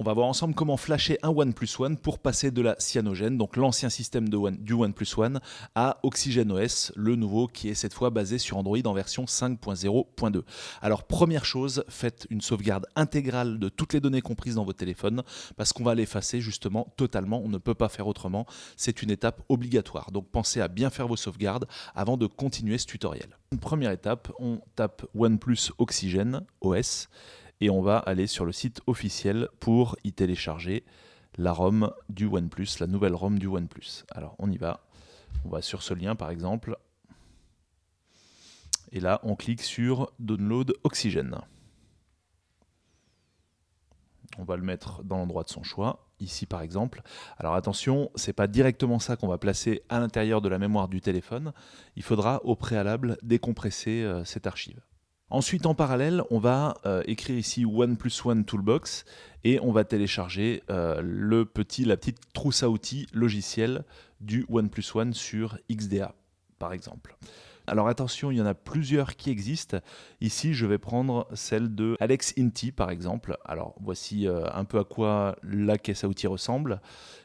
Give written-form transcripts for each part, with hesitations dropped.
On va voir ensemble comment flasher un OnePlus One pour passer de la Cyanogen, donc l'ancien système du OnePlus One, à OxygenOS, le nouveau qui est cette fois basé sur Android en version 5.0.2. Alors première chose, faites une sauvegarde intégrale de toutes les données comprises dans votre téléphone parce qu'on va l'effacer justement totalement, on ne peut pas faire autrement, c'est une étape obligatoire. Donc pensez à bien faire vos sauvegardes avant de continuer ce tutoriel. Une première étape, on tape OnePlus Oxygen OS. Et on va aller sur le site officiel pour y télécharger la ROM du OnePlus, la nouvelle ROM du OnePlus. Alors on y va, on va sur ce lien par exemple, et là on clique sur Download Oxygen. On va le mettre dans l'endroit de son choix, ici par exemple. Alors attention, c'est pas directement ça qu'on va placer à l'intérieur de la mémoire du téléphone, il faudra au préalable décompresser cette archive. Ensuite, en parallèle, on va écrire ici OnePlus One Toolbox et on va télécharger la petite trousse à outils logicielle du OnePlus One sur XDA, par exemple. Alors attention, il y en a plusieurs qui existent. Ici, je vais prendre celle de Alex Inti, par exemple. Alors voici un peu à quoi la caisse à outils ressemble.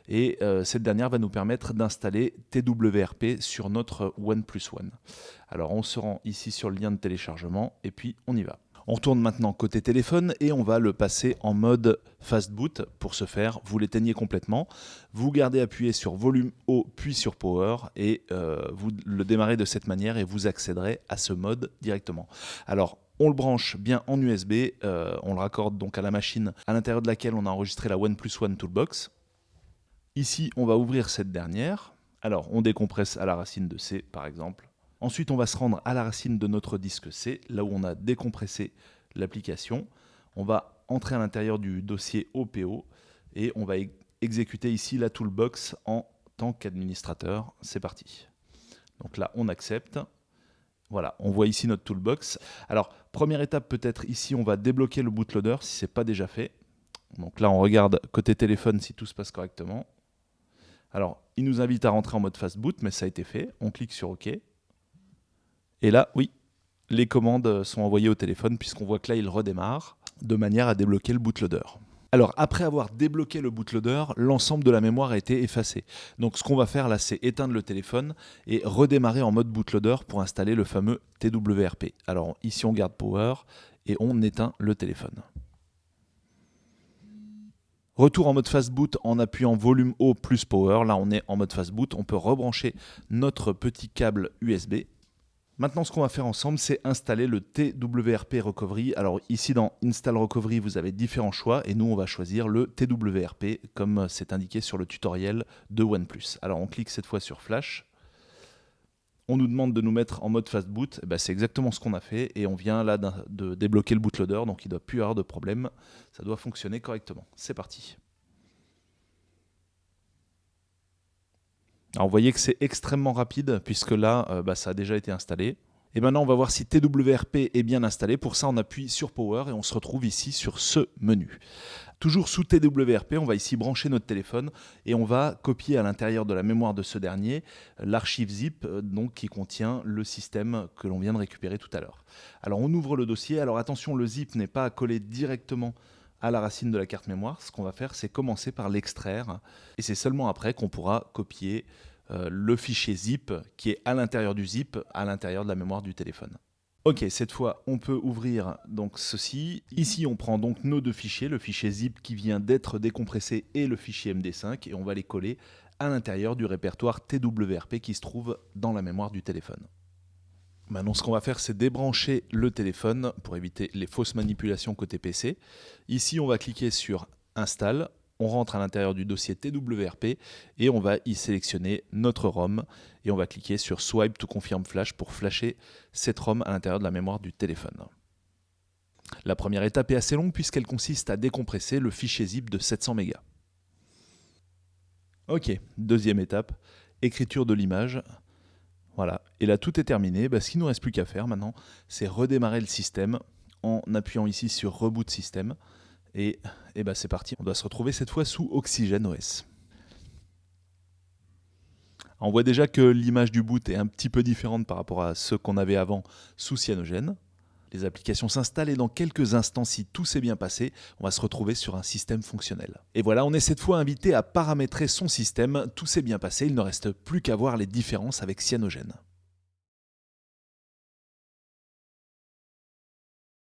Et cette dernière va nous permettre d'installer TWRP sur notre OnePlus One. Alors on se rend ici sur le lien de téléchargement et puis on y va. On retourne maintenant côté téléphone et on va le passer en mode fast boot. Pour ce faire, vous l'éteignez complètement, vous gardez appuyé sur volume haut puis sur power et vous le démarrez de cette manière et vous accéderez à ce mode directement. Alors on le branche bien en USB, on le raccorde donc à la machine à l'intérieur de laquelle on a enregistré la OnePlus One Toolbox. Ici on va ouvrir cette dernière. Alors on décompresse à la racine de C par exemple. Ensuite, on va se rendre à la racine de notre disque C, là où on a décompressé l'application. On va entrer à l'intérieur du dossier OPO et on va exécuter ici la toolbox en tant qu'administrateur. C'est parti. Donc là, on accepte. Voilà, on voit ici notre toolbox. Alors, première étape peut-être ici, on va débloquer le bootloader si ce n'est pas déjà fait. Donc là, on regarde côté téléphone si tout se passe correctement. Alors, il nous invite à rentrer en mode fast boot, mais ça a été fait. On clique sur OK. Et là, oui, les commandes sont envoyées au téléphone puisqu'on voit que là, il redémarre de manière à débloquer le bootloader. Alors, après avoir débloqué le bootloader, l'ensemble de la mémoire a été effacé. Donc, ce qu'on va faire là, c'est éteindre le téléphone et redémarrer en mode bootloader pour installer le fameux TWRP. Alors, ici, on garde Power et on éteint le téléphone. Retour en mode fast boot en appuyant volume haut plus Power. Là, on est en mode fast boot. On peut rebrancher notre petit câble USB. Maintenant, ce qu'on va faire ensemble, c'est installer le TWRP Recovery. Alors ici, dans Install Recovery, vous avez différents choix et nous, on va choisir le TWRP comme c'est indiqué sur le tutoriel de OnePlus. Alors on clique cette fois sur Flash. On nous demande de nous mettre en mode fast boot. Eh ben, c'est exactement ce qu'on a fait et on vient là de débloquer le bootloader, donc il ne doit plus y avoir de problème. Ça doit fonctionner correctement. C'est parti. Alors vous voyez que c'est extrêmement rapide puisque là, ça a déjà été installé. Et maintenant, on va voir si TWRP est bien installé. Pour ça, on appuie sur Power et on se retrouve ici sur ce menu. Toujours sous TWRP, on va ici brancher notre téléphone et on va copier à l'intérieur de la mémoire de ce dernier l'archive zip donc, qui contient le système que l'on vient de récupérer tout à l'heure. Alors on ouvre le dossier. Alors attention, le zip n'est pas collé directement à la racine de la carte mémoire. Ce qu'on va faire, c'est commencer par l'extraire et c'est seulement après qu'on pourra copier le fichier zip qui est à l'intérieur du zip, à l'intérieur de la mémoire du téléphone. Ok, cette fois, on peut ouvrir donc ceci. Ici, on prend donc nos deux fichiers, le fichier zip qui vient d'être décompressé et le fichier MD5, et on va les coller à l'intérieur du répertoire TWRP qui se trouve dans la mémoire du téléphone. Maintenant, ce qu'on va faire, c'est débrancher le téléphone pour éviter les fausses manipulations côté PC. Ici, on va cliquer sur Install. On rentre à l'intérieur du dossier TWRP et on va y sélectionner notre ROM et on va cliquer sur Swipe to Confirm Flash pour flasher cette ROM à l'intérieur de la mémoire du téléphone. La première étape est assez longue puisqu'elle consiste à décompresser le fichier zip de 700 MB. Ok, deuxième étape, écriture de l'image. Voilà, et là tout est terminé. Ce qu'il ne nous reste plus qu'à faire maintenant, c'est redémarrer le système en appuyant ici sur Reboot System. Et c'est parti, on doit se retrouver cette fois sous OxygenOS. On voit déjà que l'image du boot est un petit peu différente par rapport à ce qu'on avait avant sous Cyanogen. Les applications s'installent et dans quelques instants, si tout s'est bien passé, on va se retrouver sur un système fonctionnel. Et voilà, on est cette fois invité à paramétrer son système. Tout s'est bien passé, il ne reste plus qu'à voir les différences avec Cyanogen.